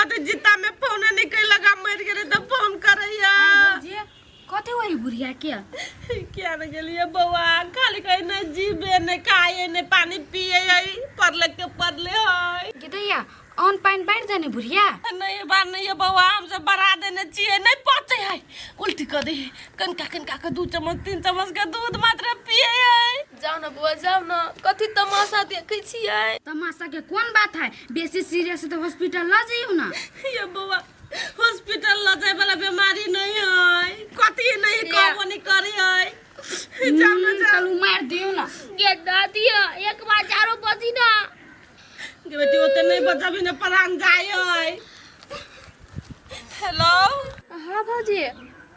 कते जीता में फोन नहीं कई लगा मर गेले तो फोन करैया कते होई बुढ़िया के क्या न गेलिए बउआ खाली कहीं न जीबे न खाए न पानी पिए आई परले के परले है गिदैया ऑन पाइन बैठ जाने बुढ़िया नहीं बार नहीं है बउआ हमसे बढ़ा देने चाहिए नहीं पचे है उल्टी कर दे कनका के 2 चम्मच 3 चम्मच के दूध मात्र पिए है जाओ ना बुआ जाओ ना कथी तमाशा देखे छियै तमाशा के कौन बात है बेसी सीरियस है तो हॉस्पिटल ला जाइयो ना ये बउआ हॉस्पिटल ला जाए वाला बीमारी नहीं है कथी नहीं कहबो नहीं करी है जाओ ना चलू मार दियो ना ये दादी एक बार चारो बजी ना के बेटी ओते नहीं बचाबी न प्राण जाय हेलो हां भौजी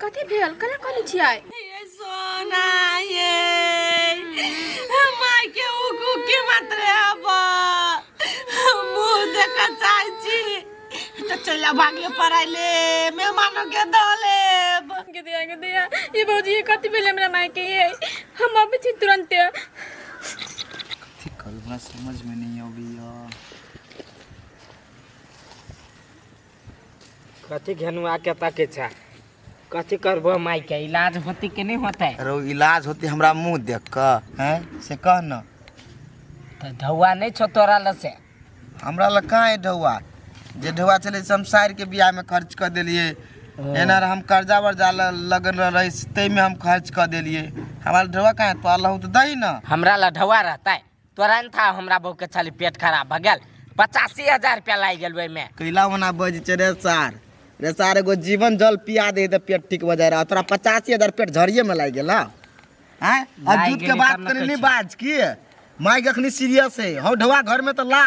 कथी भेल कने कहली छियै ये सोना ये माय के उकु के मात्रे अब मुंह देखा चाची तो चला भागे पराइले मेहमानों के दले के दिया ये भौजी कथी भेल हमरा माय के ये हम अभी छी तुरंत कथी करूँ समझ में नहीं आबिया कथी घेनुआ के ताके छा कथी करबो माई के इलाज होती के नहीं होता है अरे इलाज होती हमरा मुंह देख क हैं से कह न तो ढौआ नहीं छो तोरा ल से हमरा ल कहाँ है ढौआ जे ढौआ चले शमशार के बियाह में खर्च कर दिलिए एना हम कर्जा वर्जा लगन रही ते में हम खर्च कर दिलिए हमारा ढौआ कहाँ है तो अल्लाह तो दही न हमरा ल ढौआ रहता है तोरा न था हमरा बहू के चली पेट खराब भ गेल 85,000 रुपया लाग गेल ओइ में कैला वना बज रे सार रे सार एगो जीवन जल पिया दे तो पेट ठीक हो जाए रहा तोरा 85,000 पेट झरिए में लाग गेल हैं अब दूध के बात करे नहीं बाज की माई अखनी सीरियस है हो ढौआ घर में तो ला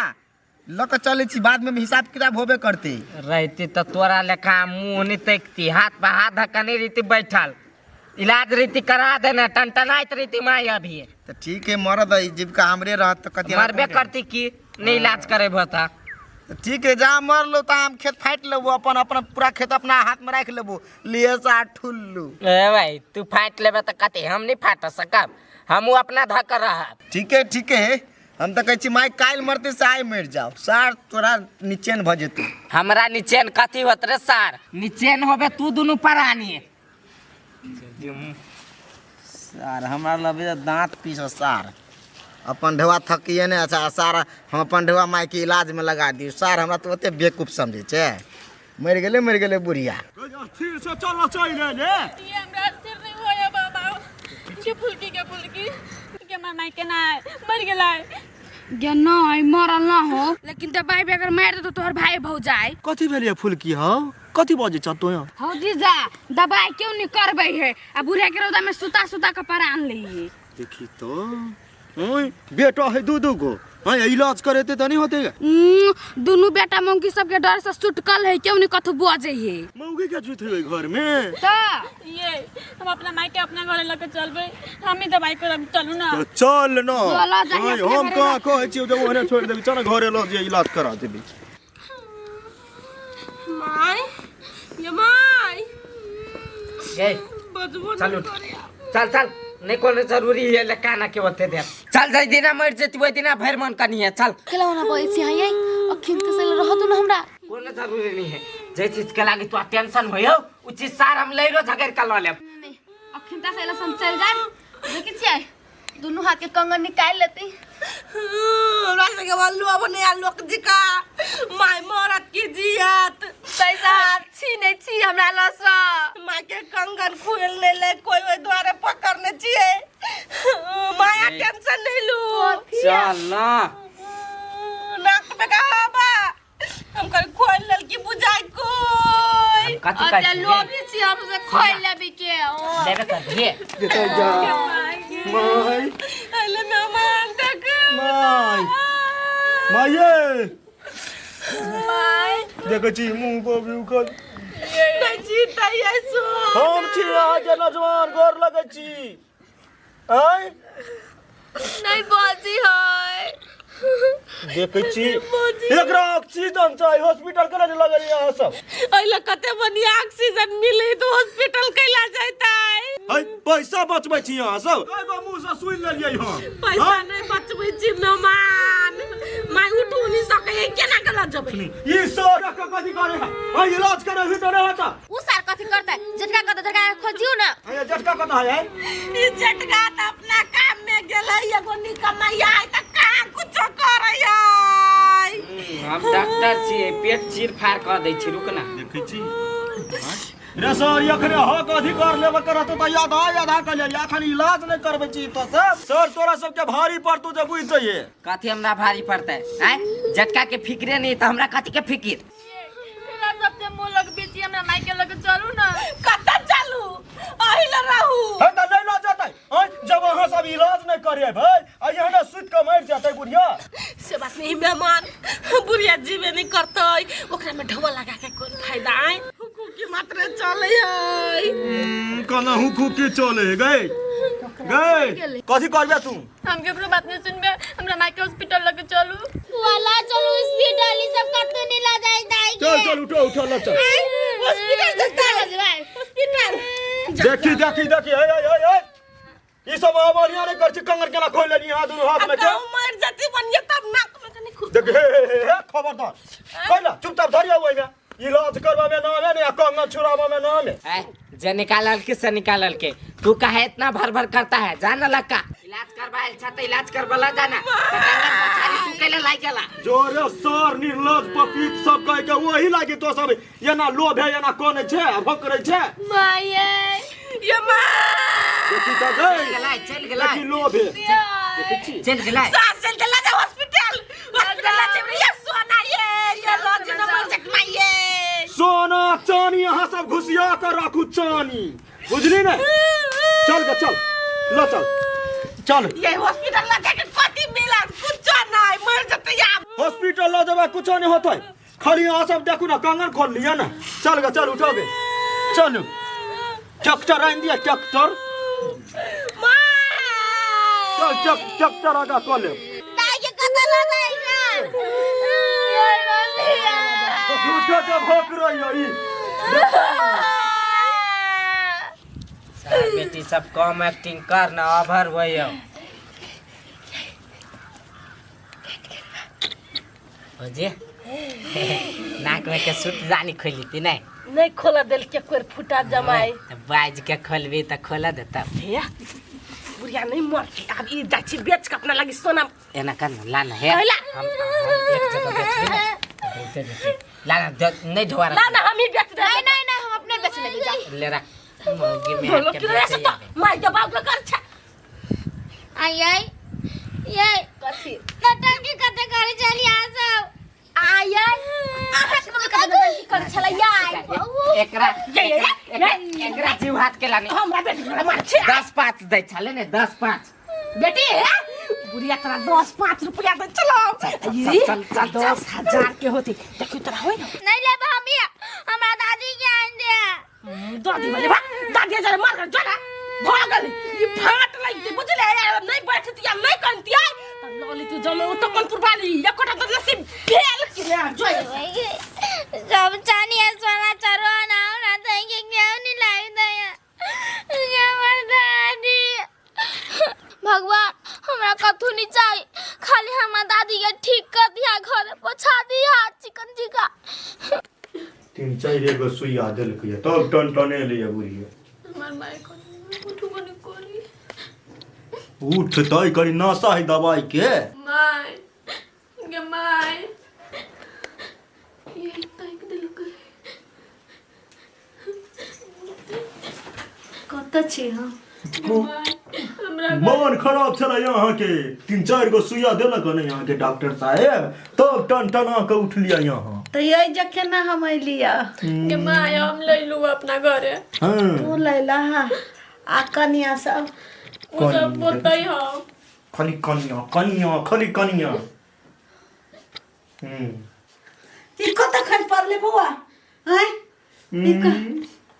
लक चले छी बाद में हिसाब किताब होबे करते रहती तो तोरा लेखा मुंह नहीं तकती हाथ पे हाथ धक्का नहीं रहती बैठल इलाज रीति करा देना टनटनाइत रीति माई अभी तो ठीक है मरद है जीविका हमरे रहत तो कति मरबे करती की नहीं इलाज करे बता ठीक है जहाँ मर लो तो हम खेत फाइट लेबो अपन अपन पूरा खेत अपना हाथ में रख लेबो लिए सा ठुल्लू ए भाई तू फाइट लेबे तो कते हम नहीं फाट सकब हम अपना धक रह ठीक है हम तो कहै छी माई काल मरते से आइ मर जाओ सार तोरा नीचेन भ जेतौ हमरा नीचेन कथी होत रे सार नीचेन होबे तू दुनु परानी सार हमरा लबे दांत पीस सार अपन ढेवा थकिए ने अच्छा सार हम अपन ढेवा माई के इलाज में लगा दियो सार हमरा तो ओते बेवकूफ समझे छे मर गेले बुढ़िया ठीक से चल चल ले ये हमरा सिर नहीं होया बाबा के फुलकी के माई के ना मर गेलै गे नहीं मरल ना हो लेकिन दवाई भी अगर मार दे तो तोहर भाई भौ जाए कथी भेलिए फुलकी हो कथी बजे छ तो हो जीजा दवाई क्यों नहीं करबै है आ बुढ़िया के रौदा में सुता के परान लिए देखी तो ओए बेटा है दू गो हां इलाज करेते त नहीं होते दोनों बेटा मौगी सब के डर से सुटकल है क्यों नहीं कथु बजे है मौगी के जुत है घर में तो ये हम अपना माई के अपना घरे लेके चलबै हम ही दवाई करब चलू ना तो चल न चला जाइए अपने हम घरे कहां कहै छी जब ओने छोड़ देबी चल घरे लो जे इलाज करा देबी माय ये माय ए बजबो चल उठ चल नहीं कोनो जरूरी है लेका ना के होते दे चल जाई दिना मर जेती ओइ दिना भर मन कनी है चल खेलौना पैसी है अखिन के से रहत ना हमरा कोनो जरूरी नहीं है जे चीज के लागी तू टेंशन होयो उ चीज सार हम लेरो झगड़ कर ल लेब अखिन ता से हम चल जाए देखि छियै दोनों हाथ के कंगन निकाल लेती रास्ते के बल्लू अब नहीं आलू जिका माय मरत की जियत पैसा छीने छी हमरा लसा माय के कंगन खोल ले कोई ओइ द्वारे पकड़ने छिए माया टेंशन नहीं लू चल ना नाक पे का बा हम कर खोल लेल की बुझाई कोई कथी अब कर लोभी छी हमसे खोल लेबी के देबे कर दिए देते जा माई अले ना मान तक माई माये माई देखै छी मुंह पर भी उखल नहीं जीता ये सो हम छी आज नौजवान गोर लगै छी आय नहीं बाजी है देखै छी एकरा ऑक्सीजन चाहिए हॉस्पिटल करे लगल यहाँ सब अइला कते बढ़िया ऑक्सीजन मिले तो हॉस्पिटल कैला जाता है है पैसा बचबै छी यहाँ सब एगो मुंह से सुन लेलियै हम पैसा नहीं बचबै छी न मान माय उठू नहीं सके केना कला जब ई सर का कथी करे है आ इलाज करे भी तो नहीं होता उ सार कथी करता है झटका कर झटका खोजियो ना ये झटका कथा है ई झटका त अपना काम में गेलै एगो निकम्मा आइ त कहाँ कुछ करैया हम डॉक्टर छियै पेट चीर फाड़ कर दै छी रुक ना देखै छी रे सर यखने हक अधिकार लेबे करत त आधा कर ले एखन इलाज नहीं करबे छी तो सर तोरा सबके भारी पड़तौ जे बुझ जइए कथी हमरा भारी पड़तै हैं झटका के फिक्रे नहीं त हमरा कथी के फिकिर मेरा सबसे मुंह लग बीची हमरा माई के लगे चलू ना कत चलू आइल रहू है त नहीं ला जाता है जब वहां सब इलाज नहीं करे भाई आ यहाँ ना सुत के मर जाते बुढ़िया से बात नहीं मेहमान बुढ़िया जीवे नहीं करतै ओकरा में ढवा लगा के कोन फायदा है हुकुकी मात्र चलै है कना हुकुकी चले गए कथी करबे तू हम केकरो बात नहीं सुनबे हमरा माई के हॉस्पिटल लगे चलू वाला चलो हॉस्पिटल ई सब कते नहीं ला जाई दाई चल चल उठो ला चल हॉस्पिटल चलता है हॉस्पिटल देखी ए ई सब आवानिया नहीं कर छी कंगर केना खोल लेनी हाथ दोनों हाथ में के मर जाती बनिए तब नाक में कनी खुद देख हे खबरदार कहला चुपचाप धरिया ओइ में इलाज करवा में ना है ने कंगा छुरावा में ना है जे निकालल के से निकालल के तू काहे इतना भर भर करता है जान लका इलाज करवाइल छ त इलाज करबला जाना त कंगा पछाड़ी तू केले लाई गेला जोरे सर निर्लज पपीत सब कह के वही लागी तो सब ये ना लोभ है ये ना कोने छे भोकरे छे माये ये मां देखी त गई चल गेला देखी लोभ है चल गेला सास चल चला जा हॉस्पिटल चिमरिया सोना ये लॉज नंबर चकमा ये सोना चानी यहाँ सब घुसिया कर रखू चानी बुझली ने चल के चल लो चल ये हॉस्पिटल लगा के कथी मिला कुछ नहीं मर जते या हॉस्पिटल ला जब कुछ नहीं होता है खाली यहाँ सब देखो ना कंगन खोल लिया ना चल के चल उठोगे चलो ट्रैक्टर आइन दिया ट्रैक्टर चल ट्रैक्टर आगा कॉल ले दाई के कते ला जाई ना उठो के भोक रही है सार बेटी सब कम एक्टिंग कर ना अभर होइयो ओजे नाक में के सुत जानी खोली ती नहीं खोला दिल के कोर फुटा जमाई बाज के खोलबी त खोला दे तब भैया बुढ़िया नहीं मरती अब ई जाची बेच के अपना लगी सोना एना कर लाना है ला। हम एक जगह बेच लेना बहुते बेची लाना नहीं ढोरा ला ना हम ही बेच दे नहीं हम अपने बेचने भी जा ले रख मोगी में के बेचे माय दबाव के कर छ आई ये कथी नटन की कते करे चली आ सब आय आहा के कर छला यार एकरा जीव हाथ के लानी हमरा बेटी हमरा मार छ 10-5 दे छले ने 10-5 बेटी बुढ़िया तोरा 10-5 रुपया दे चलो चल 10,000 के होती देखी तोरा होई नहीं ले भाभी हमरा दादी के आइन दे दादी वाले बा दादी जरा मार कर जरा भागल ई फाट लई बुझले नहीं बैठती या नहीं करती है त लली तू जमे तो कनपुर वाली एकोटा तो नसीब फेल के जोई सब चानी सोना चरो ना ना देंगे क्यों नहीं लाई दया क्या मर दादी भगवान हमरा कथु नहीं चाहिए खाली हमरा दादी के ठीक कर दिया घर पोछा दिया चिकन जी का 3-4 एगो सुइया दिल के तब टन ले बुढ़िया हमर माई को उठू बनी कोली उठ तय करी नशा है दवाई के माई गे माई ये ताइक दिल करे कत छे हां हमरा मन खराब छला यहाँ के 3-4 गो सुइया देलक न यहाँ के डॉक्टर साहब तब टन के उठ लिया यहाँ तो ये जखे ना हम लिया गे माई हम ले लू अपना घरे हां तू लैला आ कनिया सब उ सब बोतई हो खाली कनिया ई कत खन परले बुआ हैं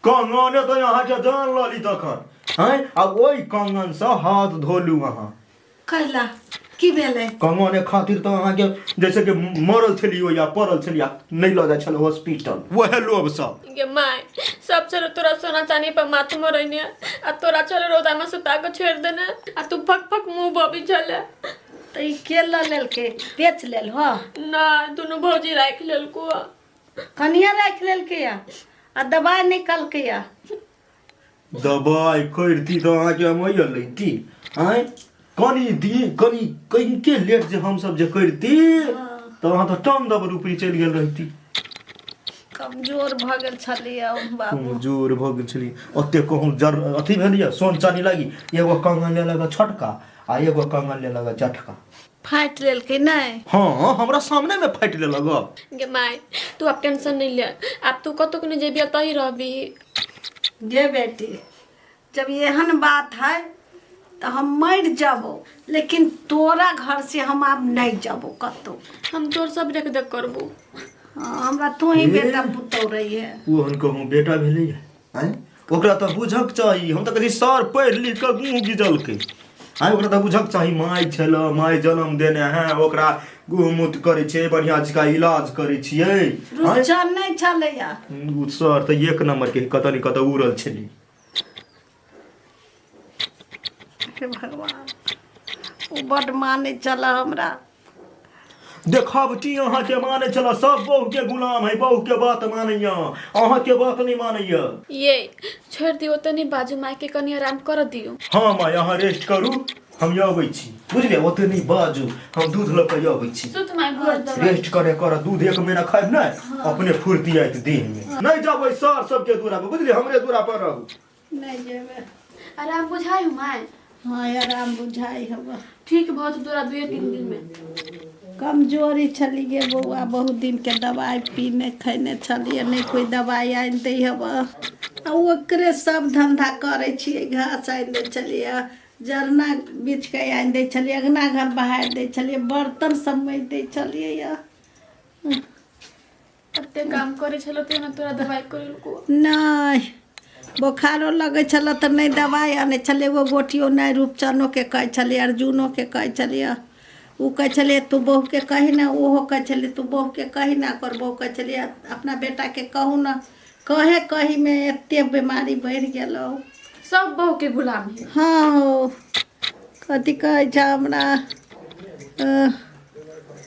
कंगन तो यहाँ के जान लली तखन हैं अब ओई कंगन से हाथ धोलू वहाँ कहला की भेले कंगन खातिर तो अहाँ के जैसे कि मरल छलियो या पड़ल छलिया नहीं ल जाय छल हॉस्पिटल वह लोग सब गे माई सब चलो तोरा सोना चांदी पर माथ में रहने आ तोरा चलो रोदा में सुता के छेड़ देने आ तू फक फक मुंह बबी चले तो ई के लेल के बेच लेल हो ना दोनों भौजी राख लेलको कनिया रख लेल के या आ दवाई निकल के या दबाई करती तो अहाँके हम अइया लैती आँय कनी दी कनी के लेट जे हम सब जे करती तो अहाँ तो टन दबर ऊपरी चलि गेल रहती कमजोर भ गेल छलिए बाबू कमजोर भऽ गेल छली ओते कहूँ जर अथी भेलिए सोन चानी लागी एगो कंगन ले लगा छोटका आ एगो कंगन ले लगा चटका फाइट लेल के नहीं हाँ हमरा सामने में फाइट ले लगा गे माय तू अब टेंशन नहीं ले अब तू कतो नहीं जेबी तही रहबी गे बेटी जब एहन बात है तो हम मर जाबो लेकिन तोरा घर से हम अब नहीं जाबो कतो हम तोर सब देख देख करबो हमरा तू ही बेटा पुतौ रही है ओहन कहूँ बेटा भेलै आँय ओकरा तऽ बुझक चाही हम तऽ कहै सर पढ़ि लिख कऽ मुँह गिजलकै आँय ओकरा तऽ बुझक चाही माय छलै माय जन्म देने हैं ओकरा गुहमूत करै छै बढ़िआँ जकाँ इलाज करै छियै रुचन नहीं छलैया सर तऽ एक नंबर के कतऽ ने कतऽ उड़ल छलै हे भगवान ओ बड माने चला हमरा देखावटी अहाँके माने छल सब बहू के गुलाम है बहू के बात मानैया अहाँके बात नहीं मानैया ये छोड़ दियो तनी बाजू माय के कनी आराम कर दियो हाँ माय अहाँ रेस्ट करू हम अबै छी बुझलिए ओते नहीं बाजू हम दूध लऽ कऽ अबै छी सुत माय गोर दबा रेस्ट करे कर दूध एक महीना खाइब नहीं अपने फुर्ती आइत देह में नहीं जाबै सर सबके दूरा पर बुझलिए हमरे दूरा पर रहू नहीं जेबे आराम बुझाई माय हाँ आराम बुझाई हवा ठीक बहुत दूरा 2-3 दिन में कमजोरी छलिए बउआ बहुत दिन के दवाई पीने खैने छलिए नहीं कोई दवाई आनि दै हवा आ ओकरे सब धंधा करे छिए घास आनि दै छलिए जरना बीछ के आनि दै छलिए अगना घर बहारि दै छलिए बर्तन सब मजि दै छलिए या कते काम करे छलो ते ना तोरा दवाई करलको नहीं बोखारो लगे छल तो नहीं दवाई आने छलिए एगो गोटियो नहीं रूपचनो के कहै छलिए अर्जुनो के कहै छलिए उ कहे छलिए तू बहू के कही ना ओहो कहे छलिए तू बहू के कही ना कर बहू कहे छलिए अपना बेटा के कहू ना कहे कही में एते बीमारी बढ़ गेलो सब बहू के गुलाम है हाँ हो कथी कहै छ हमरा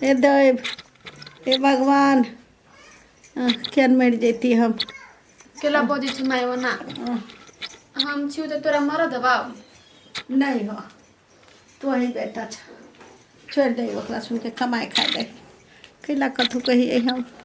ए देव ए भगवान केन मर जैती हम केला बजे छ माय वना हम छिउ त तोरा मर दबाव नहीं हो तो ही बेटा छ छोड़ दे ओकरा सुन के कमाई खा दे कैला कथू कहिए हम